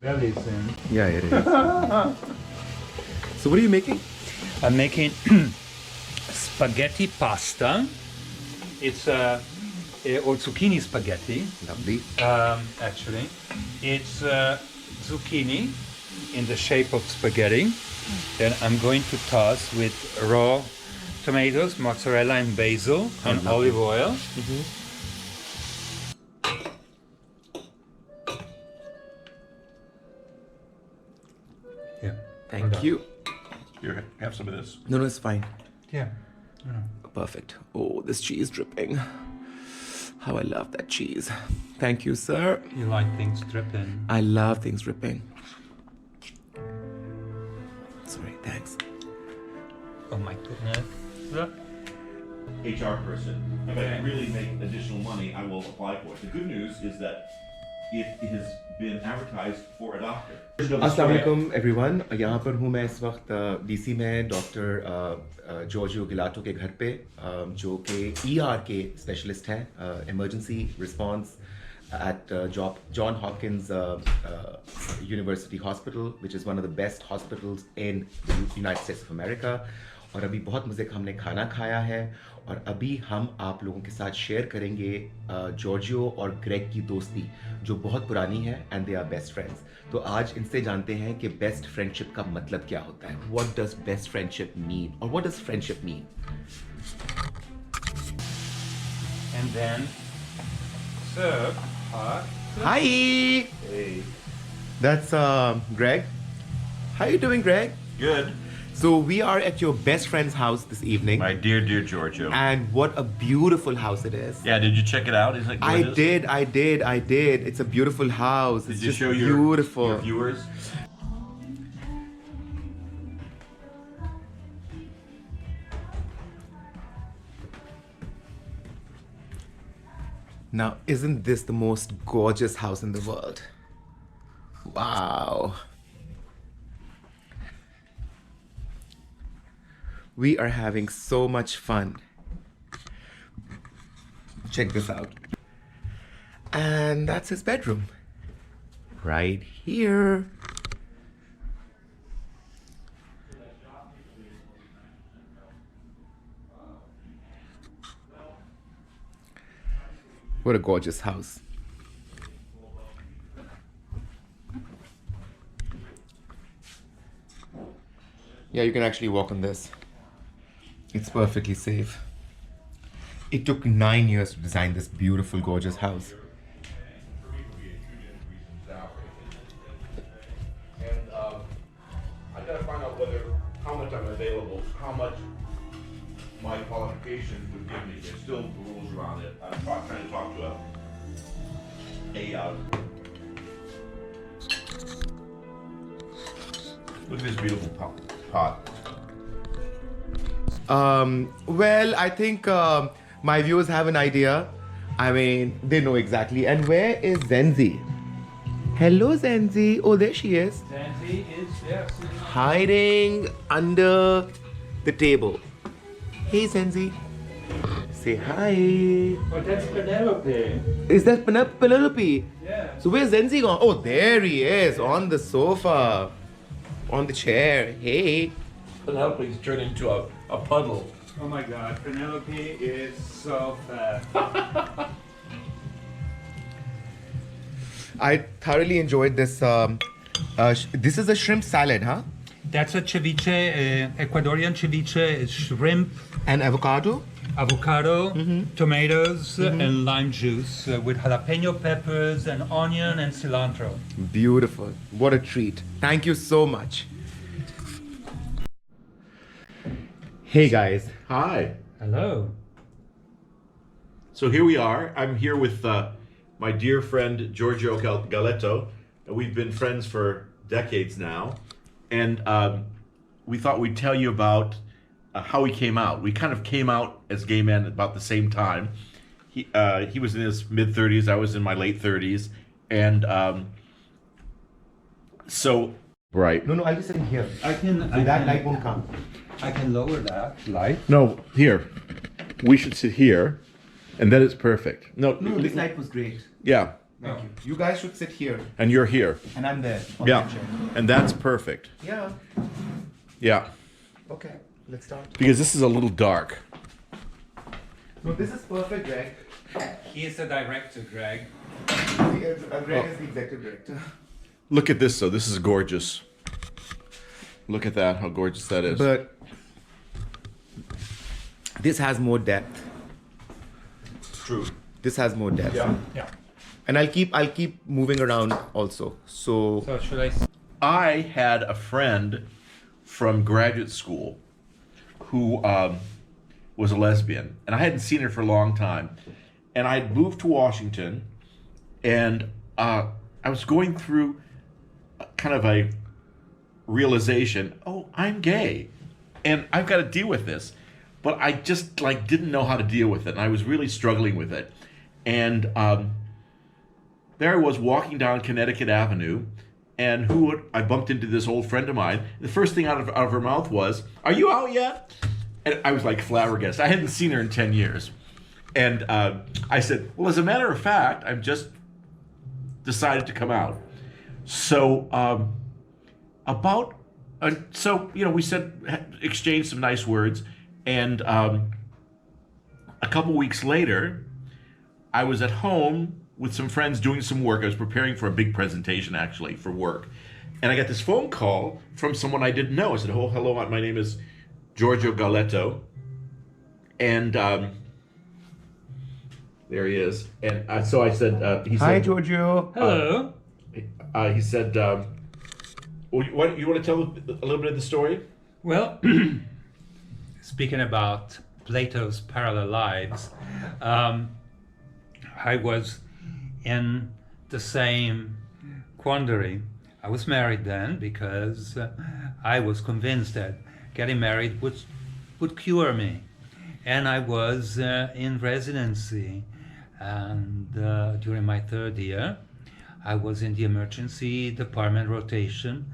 Belly's in. Yeah, it is. So what are you making? I'm making spaghetti pasta. It's or zucchini spaghetti. Lovely. Actually, it's zucchini in the shape of spaghetti. Then I'm going to toss with raw tomatoes, mozzarella, and basil, and olive oil. Yeah. Thank you. Here, have some of this. No, it's fine. Yeah. Perfect. Oh, this cheese dripping. How I love that cheese. Thank you, sir. You like things dripping. I love things dripping. Sorry, thanks. Oh my goodness. Look. HR person. If I really make additional money, I will apply for it. The good news is that it has been advertised for a doctor. अस्सलाम वालेकुम everyone यहाँ पर हूँ मैं इस वक्त DC में doctor Giorgio गिलाटो के घर पे जो कि ईआर के स्पेशलिस्ट हैं emergency response at John Hopkins University Hospital, which is one of the best hospitals in the United States of America. और अभी बहुत मज़े का हमने खाना खाया है और अभी हम आप लोगों के साथ शेयर करेंगे जॉर्जियो और ग्रेग की दोस्ती जो बहुत पुरानी है and they are best friends. तो आज इनसे जानते हैं कि बेस्ट फ्रेंडशिप का मतलब क्या होता है. What does best friendship mean और what does friendship mean. And then serve hot. Hi. Hey. That's Greg. How you doing, Greg? Good. So we are at your best friend's house this evening. My dear, dear Giorgio. And what a beautiful house it is. Yeah, did you check it out? Isn't it gorgeous? I did. It's a beautiful house. Did It's you just show beautiful. your viewers? Now, isn't this the most gorgeous house in the world? Wow. We are having so much fun. Check this out. And that's his bedroom. Right here. What a gorgeous house. Yeah, you can actually walk on this. It's perfectly safe. It took 9 years to design this beautiful, gorgeous house. And I gotta find out how much I'm available, how much my qualifications would give me. There's still rules around it. I'm trying to talk to look at this beautiful pot. Well, I think my viewers have an idea. I mean, they know exactly. And where is Zenzi? Hello, Zenzi. Oh, there she is. Zenzi is there. Hiding under the table. Hey, Zenzi. Say hi. Oh, that's Penelope. Is that Penelope? Yeah. So where's Zenzi gone? Oh, there he is on the sofa. On the chair. Hey. Penelope's turned into a puddle. Oh my God, Penelope is so fat. I thoroughly enjoyed this. This is a shrimp salad, huh? That's a ceviche, Ecuadorian ceviche, shrimp, And avocado. avocado, tomatoes, and lime juice with jalapeno peppers and onion and cilantro. Beautiful. What a treat. Thank you so much. Hey guys. Hi. Hello. So here we are. I'm here with my dear friend Giorgio Galetto, and we've been friends for decades now. And we thought we'd tell you about how he came out. We kind of came out as gay men about the same time. He was in his mid-30s. I was in my late 30s, and so right. No, I'll be sitting here. That light won't come. I can lower that light. No, here. We should sit here, and then it's perfect. No, No, this light was great. yeah. Thank you. You guys should sit here, And you're here. and I'm there. On Yeah. that chair. And that's perfect. Yeah. Yeah. Okay. Let's start. Because this is a little dark. No, this is perfect, Greg. He is the director, Greg. Greg is the executive director. Look at this, though. This is gorgeous. Look at that, how gorgeous that is. But this has more depth. True. This has more depth. Yeah. And I'll keep moving around also. So So should I? I had a friend from graduate school who was a lesbian, and I hadn't seen her for a long time. And I had moved to Washington, and I was going through kind of a realization, oh, I'm gay, and I've got to deal with this. But I just didn't know how to deal with it, and I was really struggling with it. And there I was walking down Connecticut Avenue, and I bumped into this old friend of mine. The first thing out of her mouth was, "Are you out yet?" And I was like flabbergasted. I hadn't seen her in 10 years. And I said, "Well, as a matter of fact, I've just decided to come out." So we exchanged some nice words. And a couple weeks later, I was at home with some friends doing some work. I was preparing for a big presentation, actually, for work. And I got this phone call from someone I didn't know. I said, "Oh, hello, my name is Giorgio Galetto." And there he is. And so I said, he hi, said, Giorgio. Hello. he said, you want to tell a little bit of the story? Well, speaking about Plato's parallel lives, I was in the same quandary. I was married then because I was convinced that getting married would cure me. And I was in residency, and during my third year, I was in the emergency department rotation,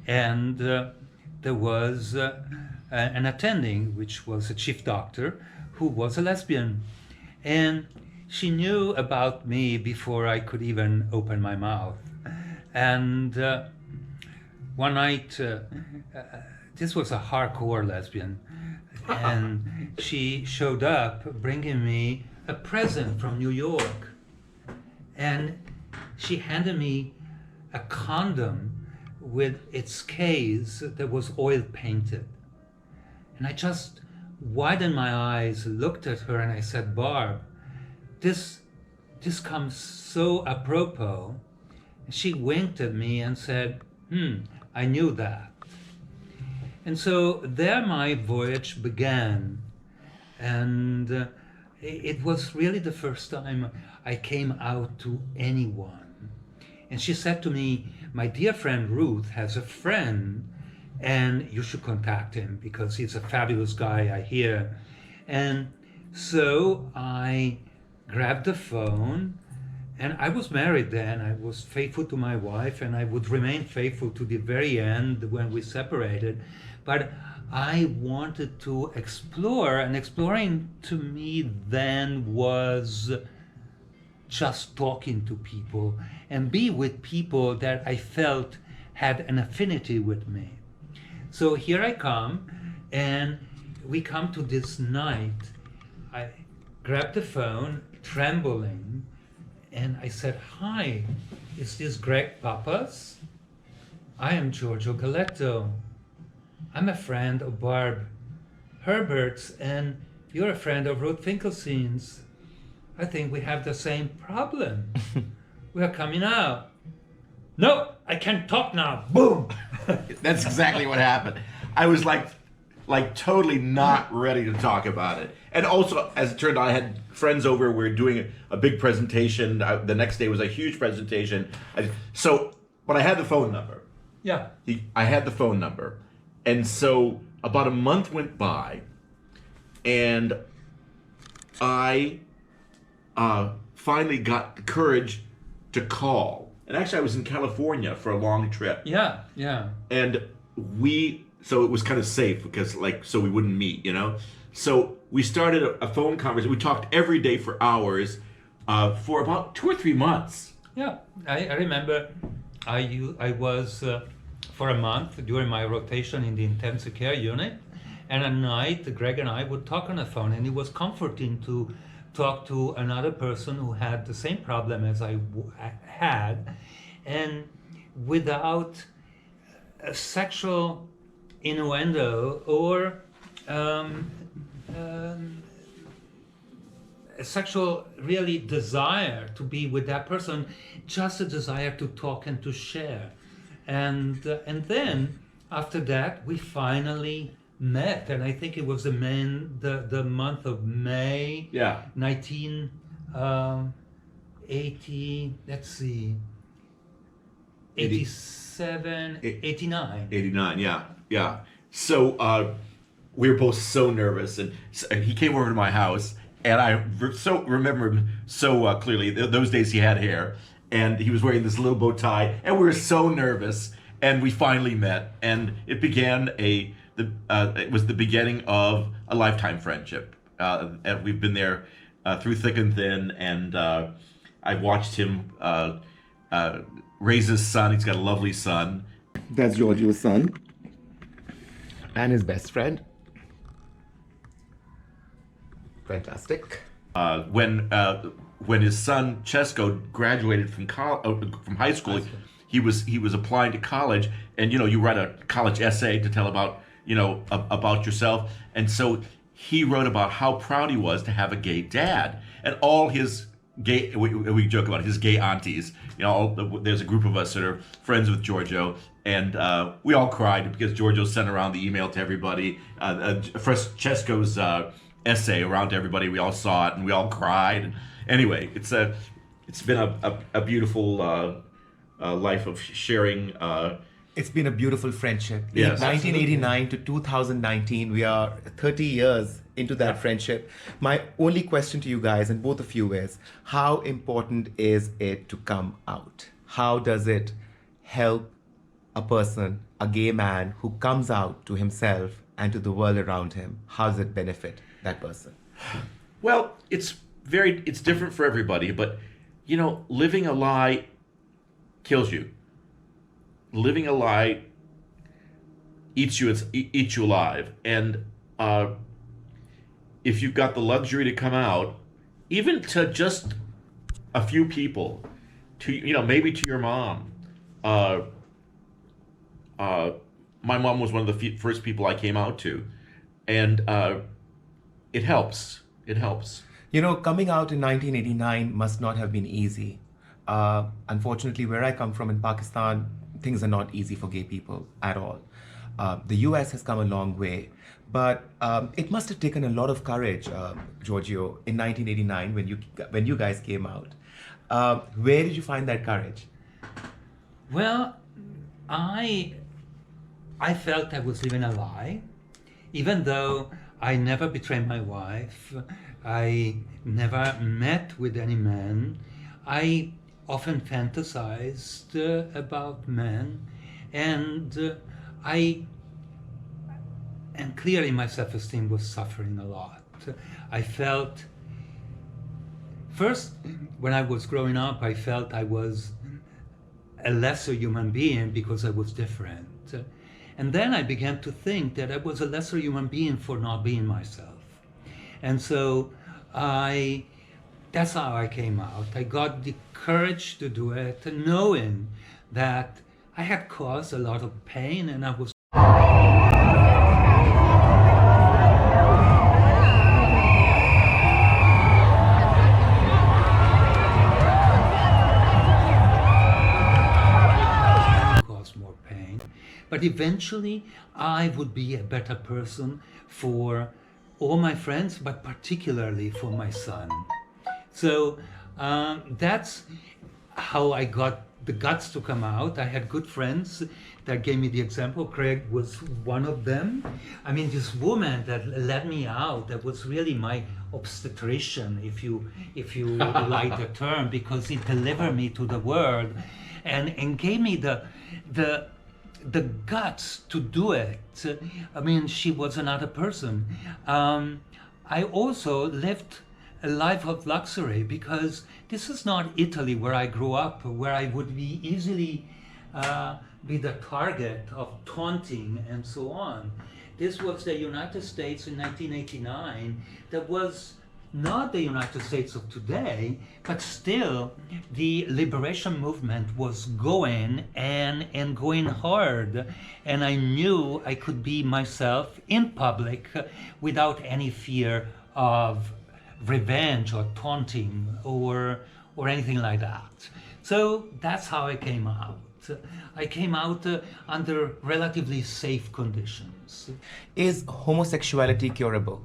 and there was an attending, which was a chief doctor, who was a lesbian. And she knew about me before I could even open my mouth. And one night, this was a hardcore lesbian, and she showed up bringing me a present from New York. And she handed me a condom with its case that was oil painted. And I just widened my eyes, looked at her, and I said, "Barb, this comes so apropos." And she winked at me and said, "I knew that." And so there my voyage began. And it was really the first time I came out to anyone. And she said to me, "My dear friend Ruth has a friend, and you should contact him because he's a fabulous guy, I hear." And so I grabbed the phone, and I was married then. I was faithful to my wife, and I would remain faithful to the very end when we separated. But I wanted to explore, and exploring to me then was just talking to people and be with people that I felt had an affinity with me. So here I come, and we come to this night. I grabbed the phone, trembling, and I said, "Hi, is this Greg Pappas? I am Giorgio Galetto. I'm a friend of Barb Herbert's, and you're a friend of Ruth Finkelstein's. I think we have the same problem. We are coming out." "No, I can't talk now." Boom! That's exactly what happened. I was like totally not ready to talk about it. And also, as it turned out, I had friends over. We were doing a big presentation. The next day was a huge presentation. But I had the phone number. Yeah. I had the phone number. And so about a month went by, and I finally got the courage to call. And actually, I was in California for a long trip. Yeah, yeah. And so it was kind of safe because so we wouldn't meet, So we started a phone conversation. We talked every day for hours for about 2 or 3 months. Yeah, I remember I was for a month during my rotation in the intensive care unit, and at night Greg and I would talk on the phone, and it was comforting to talk to another person who had the same problem as I had, and without a sexual innuendo or a sexual really desire to be with that person, just a desire to talk and to share. And then after that we finally met, and I think it was the month of May, Yeah. 1980, let's see, 87, 89. 89, yeah. So we were both so nervous, and he came over to my house, and I so remember him so clearly. Those days he had hair, and he was wearing this little bow tie, and we were so nervous, and we finally met, and it began it was the beginning of a lifetime friendship, and we've been there through thick and thin, and I've watched him raise his son. He's got a lovely son. That's Giorgio's son. And his best friend. Fantastic. When his son Cesco graduated from high school, he was applying to college, and you write a college essay to tell about about yourself, and so he wrote about how proud he was to have a gay dad, and all his gay, we joke about his gay aunties. There's a group of us that are friends with Giorgio, and we all cried because Giorgio sent around the email to everybody. First Cesco's essay around to everybody. We all saw it and we all cried. And anyway, it's been a beautiful life of sharing. It's been a beautiful friendship. Yes, 1989 to 2019, we are 30 years into that friendship. My only question to you guys, and both of you, is how important is it to come out? How does it help a person, a gay man who comes out to himself and to the world around him? How does it benefit that person? Well, it's different for everybody, but living a lie kills you. Living a lie eats you alive, and if you've got the luxury to come out, even to just a few people, to maybe to your mom. My mom was one of the first people I came out to, and it helps. It helps. Coming out in 1989 must not have been easy. Unfortunately, where I come from in Pakistan, things are not easy for gay people at all. The US has come a long way, but it must have taken a lot of courage, Giorgio, in 1989 when you guys came out. Where did you find that courage? Well, I felt I was living a lie, even though I never betrayed my wife. I never met with any man. I often fantasized about men, and clearly my self-esteem was suffering a lot. I felt, first, when I was growing up, I felt I was a lesser human being because I was different. And then I began to think that I was a lesser human being for not being myself. And so that's how I came out. I got the courage to do it, knowing that I had caused a lot of pain, and I was caused more pain. But eventually I would be a better person for all my friends, but particularly for my son. So that's how I got the guts to come out. I had good friends that gave me the example. Craig was one of them. I mean, this woman that let me out, that was really my obstetrician, if you like the term, because it delivered me to the world and gave me the guts to do it. I mean, she was another person. I also lived a life of luxury, because this is not Italy where I grew up, where I would be easily be the target of taunting and so on. This was the United States in 1989. That was not the United States of today, but still the liberation movement was going and going hard. And I knew I could be myself in public without any fear of revenge or taunting or anything like that. So that's how I came out. I came out under relatively safe conditions. Is homosexuality curable?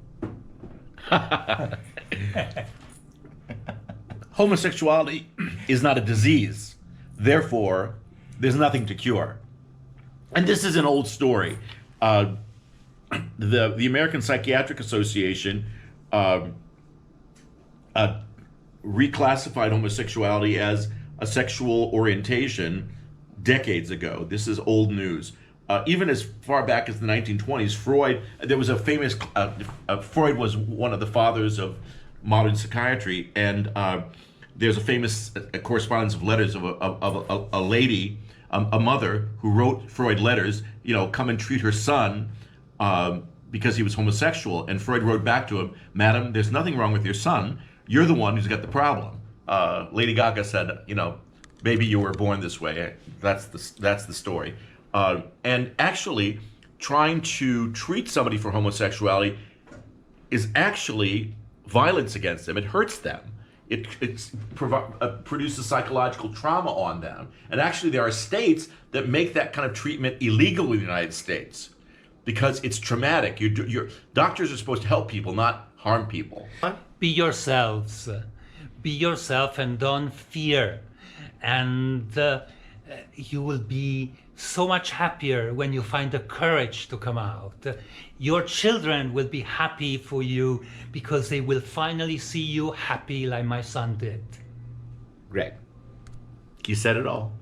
Homosexuality is not a disease. Therefore, there's nothing to cure. And this is an old story. The American Psychiatric Association reclassified homosexuality as a sexual orientation decades ago. This is old news. Even as far back as the 1920s, Freud, there was a famous, Freud was one of the fathers of modern psychiatry, and there's a famous correspondence of letters of a lady, a mother, who wrote Freud letters, come and treat her son because he was homosexual. And Freud wrote back to him, "Madam, there's nothing wrong with your son. You're the one who's got the problem." Lady Gaga said, "Maybe you were born this way." That's the story. And actually, trying to treat somebody for homosexuality is actually violence against them. It hurts them. It produces psychological trauma on them. And actually, there are states that make that kind of treatment illegal in the United States because it's traumatic. Your doctors are supposed to help people, not harm people. Be yourselves. Be yourself and don't fear. And you will be so much happier when you find the courage to come out. Your children will be happy for you because they will finally see you happy like my son did. Greg, you said it all.